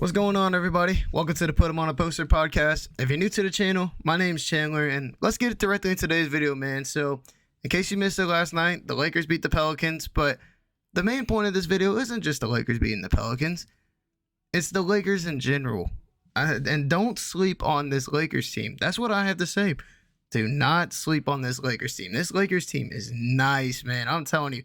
What's going on, everybody? Welcome to the Put 'em on a Poster podcast. If you're new to the channel, my name's Chandler, and let's get it directly in today's video, man. So, in case you missed it last night, the Lakers beat the Pelicans, but the main point of this video isn't just the Lakers beating the Pelicans. It's the Lakers in general. And don't sleep on this Lakers team. That's what I have to say. Do not sleep on this Lakers team. This Lakers team is nice, man. I'm telling you.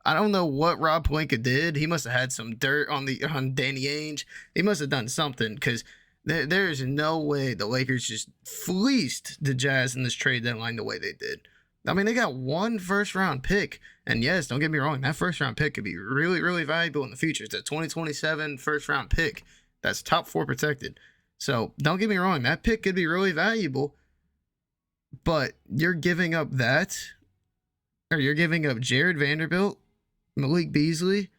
I don't know what Rob Pelinka did. He must have had some dirt on Danny Ainge. He must have done something because there is no way the Lakers just fleeced the Jazz in this trade deadline the way they did. I mean, they got one first-round pick. And yes, don't get me wrong, that first-round pick could be really, really valuable in the future. It's a 2027 first-round pick that's top 4 protected. So don't get me wrong, that pick could be really valuable. But you're giving up that, or you're giving up Jared Vanderbilt, Malik Beasley.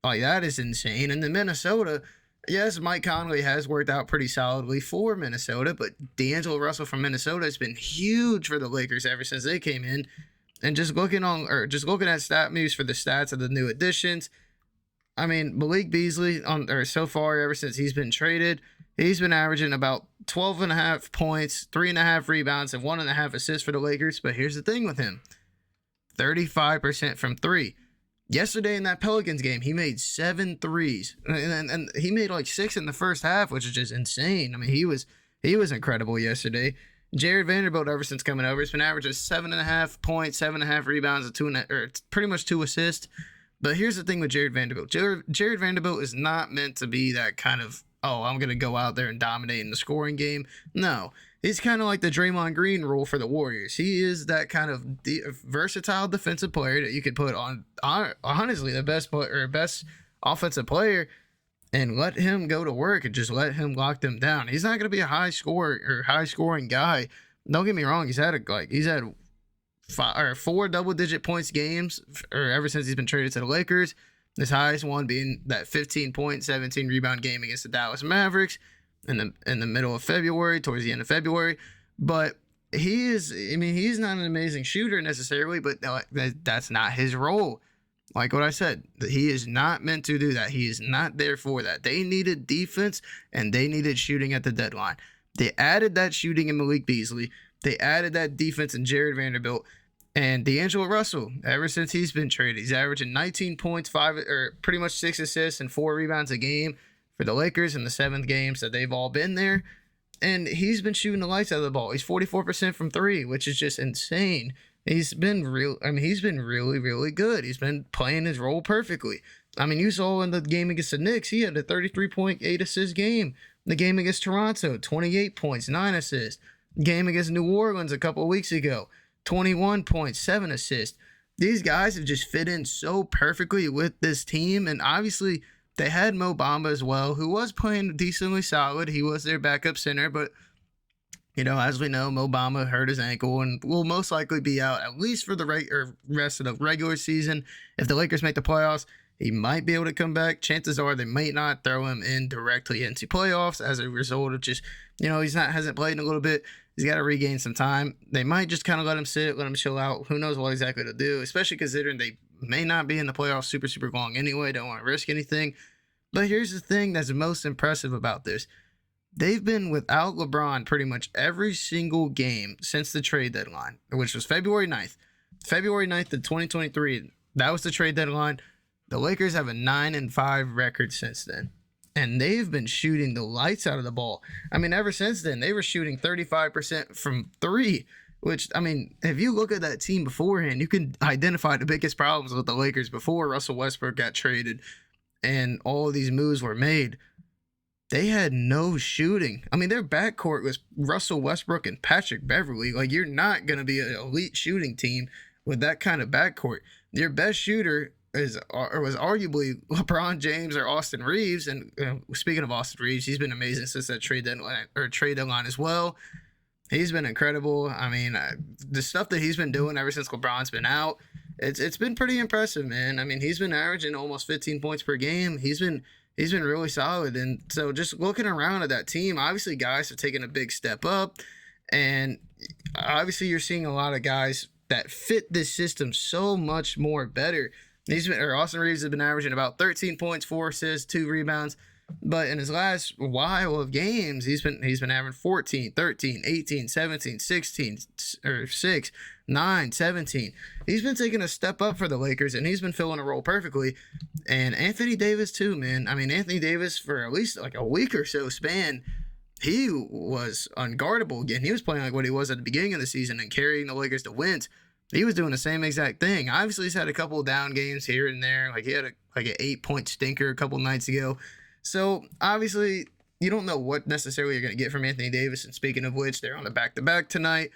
Like, that is insane. And then Minnesota, yes, Mike Conley has worked out pretty solidly for Minnesota, but D'Angelo Russell from Minnesota has been huge for the Lakers ever since they came in. And just looking at stat moves for the stats of the new additions, I mean, Malik Beasley so far ever since he's been traded, he's been averaging about 12.5 points, 3.5 rebounds, and 1.5 assists for the Lakers. But here's the thing with him: 35% from three. Yesterday in that Pelicans game, he made 7 threes, and he made like 6 in the first half, which is just insane. I mean, he was incredible yesterday. Jared Vanderbilt, ever since coming over, has been averaging 7.5 points, 7.5 rebounds, pretty much 2 assists. But here's the thing with Jared Vanderbilt. Jared Vanderbilt is not meant to be that kind of, oh, I'm going to go out there and dominate in the scoring game. No, he's kind of like the Draymond Green rule for the Warriors. He is that kind of versatile defensive player that you could put on honestly, the best offensive player and let him go to work and just let him lock them down. He's not going to be a high scoring guy. Don't get me wrong. He's had 4 double-digit points games ever since he's been traded to the Lakers. His highest one being that 15-point, 17-rebound game against the Dallas Mavericks in the middle of February, towards the end of February. But he's not an amazing shooter necessarily, but that's not his role. Like what I said, he is not meant to do that. He is not there for that. They needed defense, and they needed shooting at the deadline. They added that shooting in Malik Beasley. They added that defense in Jared Vanderbilt. And D'Angelo Russell, ever since he's been traded, he's averaging 19 points, pretty much 6 assists and 4 rebounds a game for the Lakers in the 7 games that they've all been there. And he's been shooting the lights out of the ball. He's 44% from 3, which is just insane. He's been really, really good. He's been playing his role perfectly. I mean, you saw in the game against the Knicks, he had a 33.8 assist game. The game against Toronto, 28 points, 9 assists. Game against New Orleans a couple of weeks ago, 21 points, 7 assists. These guys have just fit in so perfectly with this team. And obviously, they had Mo Bamba as well, who was playing decently solid. He was their backup center. But, as we know, Mo Bamba hurt his ankle and will most likely be out at least for the rest of the regular season. If the Lakers make the playoffs, he might be able to come back. Chances are they might not throw him in directly into playoffs as a result of just, hasn't played in a little bit. He's got to regain some time. They might just kind of let him sit, let him chill out. Who knows what exactly to do, especially considering they may not be in the playoffs super, super long anyway. Don't want to risk anything. But here's the thing that's most impressive about this. They've been without LeBron pretty much every single game since the trade deadline, which was February 9th. February 9th of 2023, that was the trade deadline. The Lakers have a 9-5 record since then. And they've been shooting the lights out of the ball. I mean, ever since then, they were shooting 35% from 3, which, I mean, if you look at that team beforehand, you can identify the biggest problems with the Lakers before Russell Westbrook got traded and all of these moves were made. They had no shooting. I mean, their backcourt was Russell Westbrook and Patrick Beverley. Like, you're not going to be an elite shooting team with that kind of backcourt. Your best shooter was arguably LeBron James or Austin Reeves. And speaking of Austin Reeves, he's been amazing since that trade deadline as well. He's been incredible. I mean, the stuff that he's been doing ever since LeBron's been out, it's been pretty impressive, man. I mean, he's been averaging almost 15 points per game. He's been really solid. And so just looking around at that team, obviously guys have taken a big step up. And obviously you're seeing a lot of guys that fit this system so much more better. Austin Reeves has been averaging about 13 points, 4 assists, 2 rebounds. But in his last while of games, he's been averaging 14, 13, 18, 17, 16, or 6, 9, 17. He's been taking a step up for the Lakers, and he's been filling a role perfectly. And Anthony Davis too, man. I mean, Anthony Davis, for at least like a week or so span, he was unguardable again. He was playing like what he was at the beginning of the season and carrying the Lakers to wins. He was doing the same exact thing. Obviously, he's had a couple of down games here and there. Like he had an 8-point stinker a couple nights ago. So obviously, you don't know what necessarily you're going to get from Anthony Davis. And speaking of which, they're on a back-to-back tonight.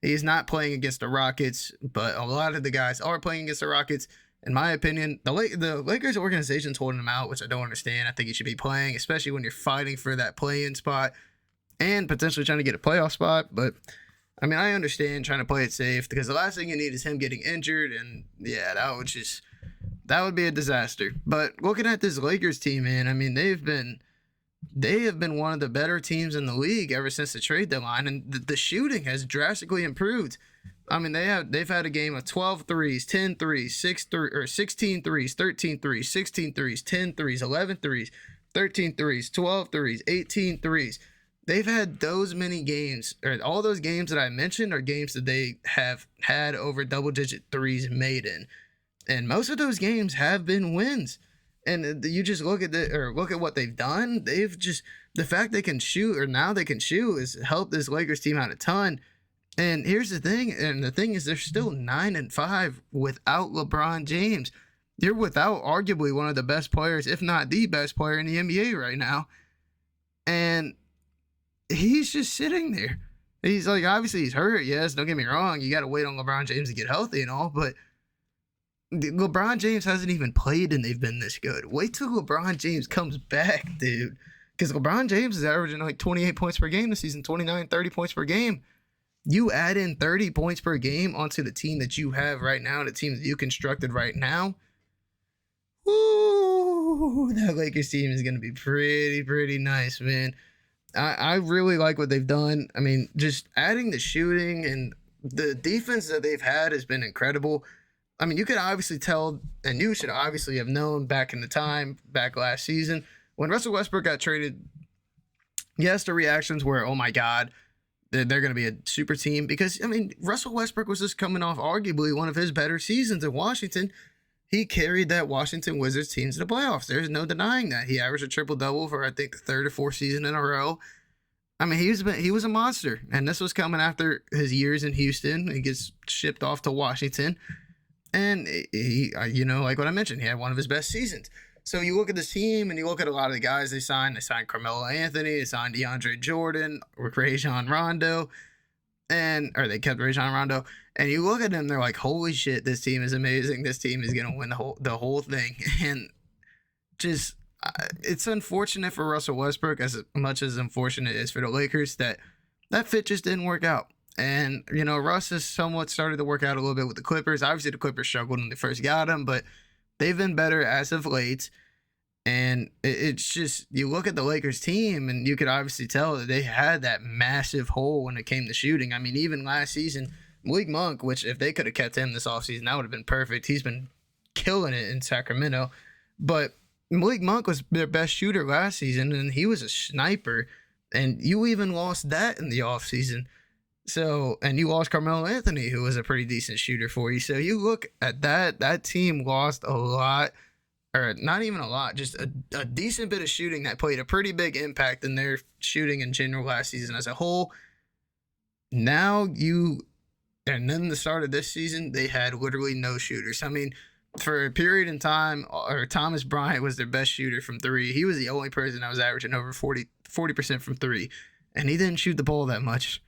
He's not playing against the Rockets, but a lot of the guys are playing against the Rockets. In my opinion, the Lakers organization's holding him out, which I don't understand. I think he should be playing, especially when you're fighting for that play-in spot and potentially trying to get a playoff spot. But I mean, I understand trying to play it safe because the last thing you need is him getting injured, and yeah, that would be a disaster. But looking at this Lakers team, man, I mean, they have been one of the better teams in the league ever since the trade deadline, and the shooting has drastically improved. I mean, they've had a game of 12 threes, 10 threes, 16 threes, 13 threes, 16 threes, 10 threes, 11 threes, 13 threes, 12 threes, 18 threes. They've had those many games, or all those games that I mentioned are games that they have had over double-digit threes made in. And most of those games have been wins. And you just look at what they've done. The fact they can shoot, or now they can shoot, has helped this Lakers team out a ton. And here's the thing, is they're still 9-5 without LeBron James. You're without arguably one of the best players, if not the best player in the NBA right now. And he's just sitting there. He's like, obviously he's hurt, yes, don't get me wrong. You got to wait on LeBron James to get healthy and all, but LeBron James hasn't even played and they've been this good. Wait till LeBron James comes back, dude. Because LeBron James is averaging like 28 points per game this season, 29, 30 points per game. You add in 30 points per game onto the team that you have right now, the team that you constructed right now. Woo, that Lakers team is going to be pretty nice, man. I really like what they've done. I mean, just adding the shooting and the defense that they've had has been incredible. I mean, you could obviously tell, and you should obviously have known back last season, when Russell Westbrook got traded, yes, the reactions were, oh my God, they're going to be a super team. Because, I mean, Russell Westbrook was just coming off arguably one of his better seasons in Washington. He carried that Washington Wizards team to the playoffs. There's no denying that. He averaged a triple-double for, I think, the third or fourth season in a row. I mean, he was a monster. And this was coming after his years in Houston. He gets shipped off to Washington. And he, like what I mentioned, he had one of his best seasons. So you look at this team and you look at a lot of the guys they signed. They signed Carmelo Anthony. They signed DeAndre Jordan, Rajon Rondo. Or they kept Rajon Rondo. And you look at them, they're like, holy shit, this team is amazing. This team is going to win the whole thing. And just, it's unfortunate for Russell Westbrook, as much as unfortunate it is for the Lakers, that fit just didn't work out. And, Russ has somewhat started to work out a little bit with the Clippers. Obviously, the Clippers struggled when they first got him, but they've been better as of late. And it's just, you look at the Lakers team, and you could obviously tell that they had that massive hole when it came to shooting. I mean, even last season, Malik Monk, which if they could have kept him this offseason, that would have been perfect. He's been killing it in Sacramento. But Malik Monk was their best shooter last season, and he was a sniper. And you even lost that in the offseason. So, and you lost Carmelo Anthony, who was a pretty decent shooter for you. So you look at that team lost a lot, or not even a lot, just a decent bit of shooting that played a pretty big impact in their shooting in general last season as a whole. And then the start of this season, they had literally no shooters. I mean, for a period in time, or Thomas Bryant was their best shooter from three. He was the only person that was averaging over 40% from three, and he didn't shoot the ball that much.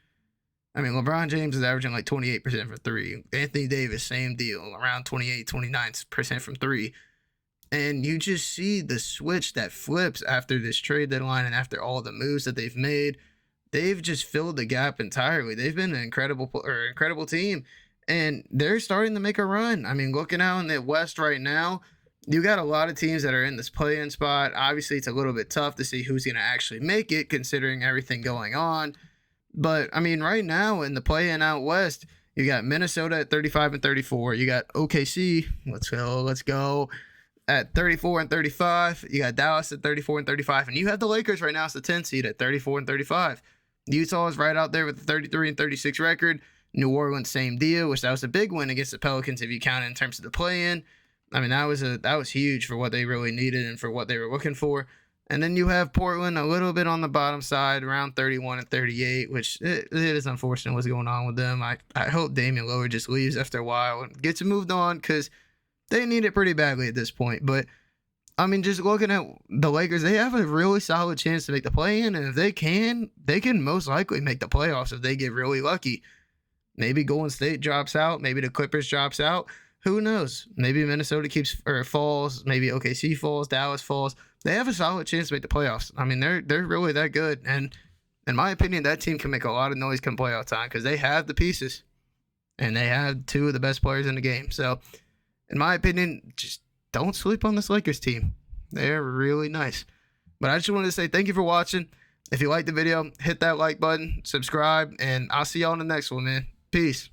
I mean, LeBron James is averaging like 28% from three. Anthony Davis, same deal, around 28, 29% from three. And you just see the switch that flips after this trade deadline and after all the moves that they've made. They've just filled the gap entirely. They've been an incredible team, and they're starting to make a run. I mean, looking out in the West right now, you got a lot of teams that are in this play-in spot. Obviously, it's a little bit tough to see who's going to actually make it, considering everything going on. But, I mean, right now in the play-in out West, you got Minnesota at 35-34. You got OKC. Let's go. at 34 and 35. You got Dallas at 34 and 35. And you have the Lakers right now as the 10 seed at 34 and 35. Utah is right out there with a 33 and 36 record. New Orleans, same deal, which that was a big win against the Pelicans if you count it in terms of the play-in. I mean, that was huge for what they really needed and for what they were looking for. And then you have Portland a little bit on the bottom side, around 31 and 38, which it is unfortunate what's going on with them. I hope Damian Lillard just leaves after a while and gets moved on because they need it pretty badly at this point. But, I mean, just looking at the Lakers, they have a really solid chance to make the play-in. And if they can most likely make the playoffs if they get really lucky. Maybe Golden State drops out. Maybe the Clippers drops out. Who knows? Maybe Minnesota falls. Maybe OKC falls. Dallas falls. They have a solid chance to make the playoffs. I mean, they're really that good. And in my opinion, that team can make a lot of noise come playoff time because they have the pieces. And they have two of the best players in the game. So, in my opinion, just don't sleep on this Lakers team. They're really nice. But I just wanted to say thank you for watching. If you liked the video, hit that like button, subscribe, and I'll see y'all in the next one, man. Peace.